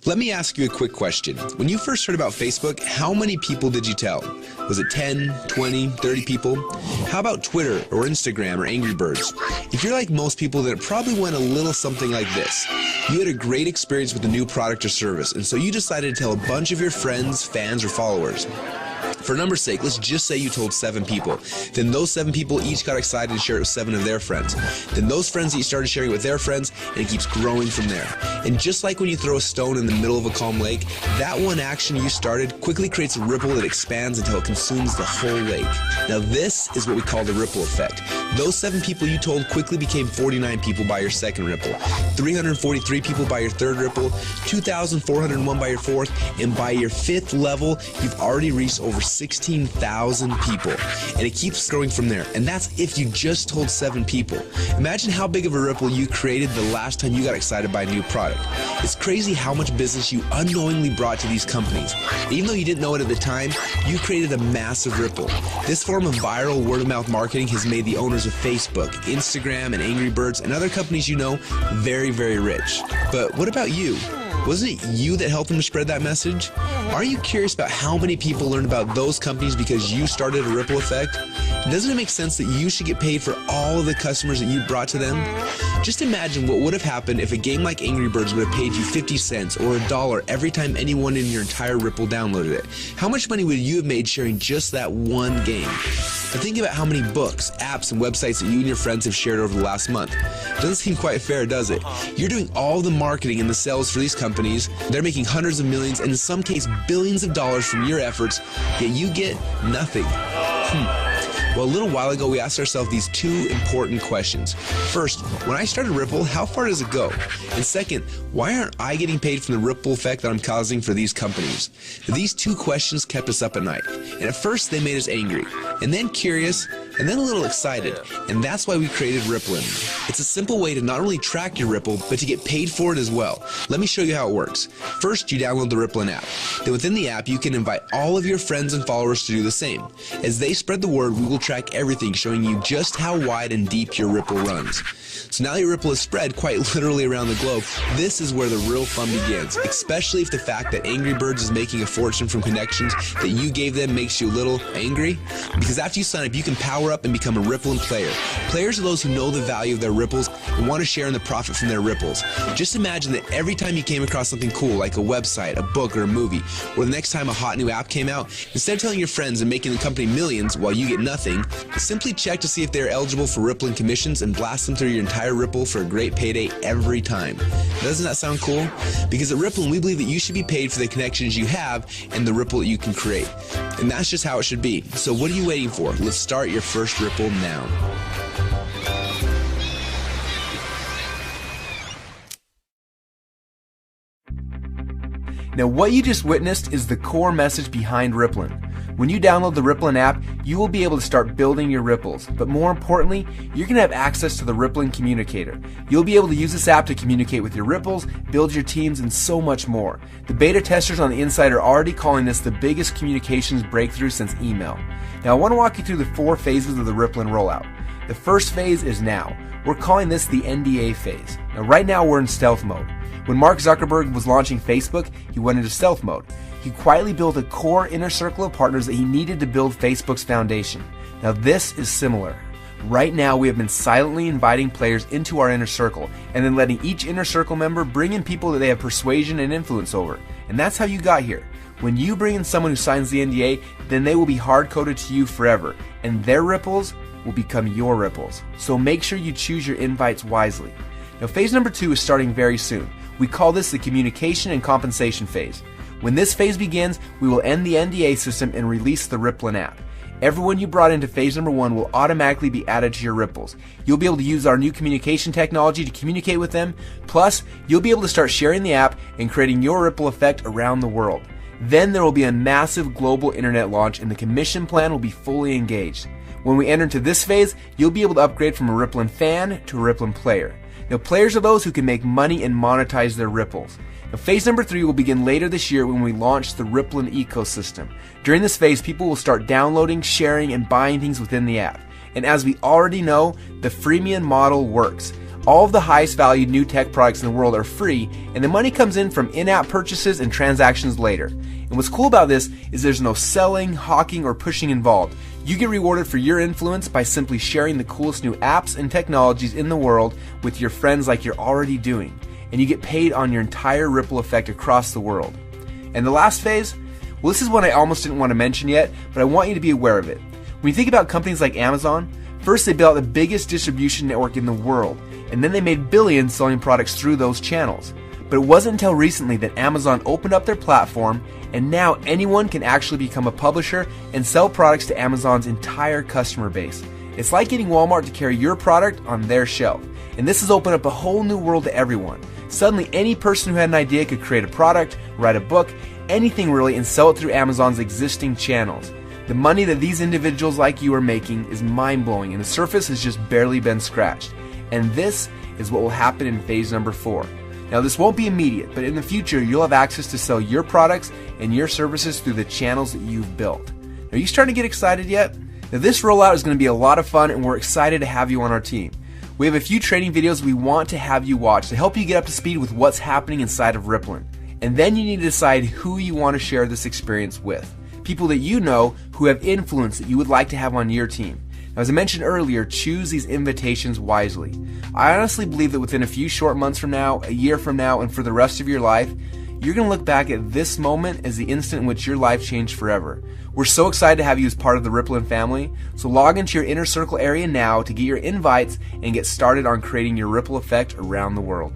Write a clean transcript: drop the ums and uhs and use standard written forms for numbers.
Let me ask you a quick question. When you first heard about Facebook, how many people did you tell? Was it 10, 20, 30 people? How about Twitter or Instagram or Angry Birds? If you're like most people, then it probably went a little something like this. You had a great experience with a new product or service, and so you decided to tell a bunch of your friends, fans, or followers. For numbers' sake, let's just say you told 7 people. Then those 7 people each got excited and shared it with 7 of their friends. Then those friends each started sharing it with their friends, and it keeps growing from there. And just like when you throw a stone in the middle of a calm lake, that one action you started quickly creates a ripple that expands until it consumes the whole lake. Now this is what we call the ripple effect. Those 7 people you told quickly became 49 people by your second ripple, 343 people by your third ripple, 2,401 by your fourth, and by your 5th level, you've already reached over 16,000 people, and it keeps growing from there. And that's if you just told 7 people. Imagine how big of a ripple you created the last time you got excited by a new product. It's crazy how much business you unknowingly brought to these companies. Even though you didn't know it at the time, you created a massive ripple. This form of viral word-of-mouth marketing has made the owners of Facebook, Instagram, and Angry Birds, and other companies you know very, very rich. But what about you? Wasn't it you that helped them to spread that message? Are you curious about how many people learned about those companies because you started a ripple effect? Doesn't it make sense that you should get paid for all of the customers that you brought to them? Just imagine what would have happened if a game like Angry Birds would have paid you 50 cents or $1 every time anyone in your entire Ripple downloaded it. How much money would you have made sharing just that one game? Now think about how many books, apps, and websites that you and your friends have shared over the last month. Doesn't seem quite fair, does it? You're doing all the marketing and the sales for these companies. They're making hundreds of millions and in some cases billions of dollars from your efforts, yet you get nothing. Well, a little while ago, we asked ourselves these 2 important questions. First, when I started Ripple, how far does it go? And second, why aren't I getting paid from the ripple effect that I'm causing for these companies? These 2 questions kept us up at night. And at first, they made us angry, and then curious, and then a little excited. And that's why we created Rippln. It's a simple way to not only track your Ripple, but to get paid for it as well. Let me show you how it works. First, you download the Rippln app. Then within the app, you can invite all of your friends and followers to do the same. As they spread the word, we will track everything, showing you just how wide and deep your Ripple runs. So now your Ripple is spread quite literally around the globe. This is where the real fun begins, especially if the fact that Angry Birds is making a fortune from connections that you gave them makes you a little angry. Because after you sign up, you can power up and become a Rippln player. Players are those who know the value of their ripples and want to share in the profit from their ripples. Just imagine that every time you came across something cool, like a website, a book, or a movie, or the next time a hot new app came out, instead of telling your friends and making the company millions while you get nothing, simply check to see if they're eligible for Rippln commissions and blast them through your entire Ripple for a great payday every time. Doesn't that sound cool? Because at Rippln, we believe that you should be paid for the connections you have and the ripple that you can create. And that's just how it should be. So what are you waiting for? Let's start your first Ripple now. Now what you just witnessed is the core message behind Rippln. When you download the Rippln app, you will be able to start building your ripples. But more importantly, you're going to have access to the Rippln communicator. You'll be able to use this app to communicate with your ripples, build your teams, and so much more. The beta testers on the inside are already calling this the biggest communications breakthrough since email. Now I want to walk you through the 4 phases of the Rippln rollout. The first phase is now. We're calling this the NDA phase. Now right now we're in stealth mode. When Mark Zuckerberg was launching Facebook, he went into stealth mode. He quietly built a core inner circle of partners that he needed to build Facebook's foundation. Now this is similar. Right now we have been silently inviting players into our inner circle and then letting each inner circle member bring in people that they have persuasion and influence over. And that's how you got here. When you bring in someone who signs the NDA, then they will be hard-coded to you forever, and their ripples will become your ripples. So make sure you choose your invites wisely. Now phase number 2 is starting very soon. We call this the communication and compensation phase. When this phase begins, we will end the NDA system and release the Rippln app. Everyone you brought into phase number 1 will automatically be added to your ripples. You'll be able to use our new communication technology to communicate with them. Plus, you'll be able to start sharing the app and creating your ripple effect around the world. Then there will be a massive global internet launch and the commission plan will be fully engaged. When we enter into this phase, you'll be able to upgrade from a Rippln fan to a Rippln player. Now players are those who can make money and monetize their ripples. Now phase number 3 will begin later this year when we launch the Rippln ecosystem. During this phase, people will start downloading, sharing, and buying things within the app. And as we already know, the freemium model works. All of the highest valued new tech products in the world are free, and the money comes in from in-app purchases and transactions later. And what's cool about this is there's no selling, hawking, or pushing involved. You get rewarded for your influence by simply sharing the coolest new apps and technologies in the world with your friends like you're already doing. And you get paid on your entire ripple effect across the world. And the last phase? Well, this is one I almost didn't want to mention yet, but I want you to be aware of it. When you think about companies like Amazon, first they built the biggest distribution network in the world, and then they made billions selling products through those channels. But it wasn't until recently that Amazon opened up their platform, and now anyone can actually become a publisher and sell products to Amazon's entire customer base. It's like getting Walmart to carry your product on their shelf. And this has opened up a whole new world to everyone. Suddenly, any person who had an idea could create a product, write a book, anything really, and sell it through Amazon's existing channels. The money that these individuals like you are making is mind-blowing, and the surface has just barely been scratched. And this is what will happen in phase number 4. Now, this won't be immediate, but in the future, you'll have access to sell your products and your services through the channels that you've built. Are you starting to get excited yet? Now, this rollout is going to be a lot of fun, and we're excited to have you on our team. We have a few training videos we want to have you watch to help you get up to speed with what's happening inside of Rippln. And then you need to decide who you want to share this experience with. People that you know who have influence that you would like to have on your team. Now, as I mentioned earlier, choose these invitations wisely. I honestly believe that within a few short months from now, a year from now, and for the rest of your life, you're going to look back at this moment as the instant in which your life changed forever. We're so excited to have you as part of the Rippln family, so log into your inner circle area now to get your invites and get started on creating your ripple effect around the world.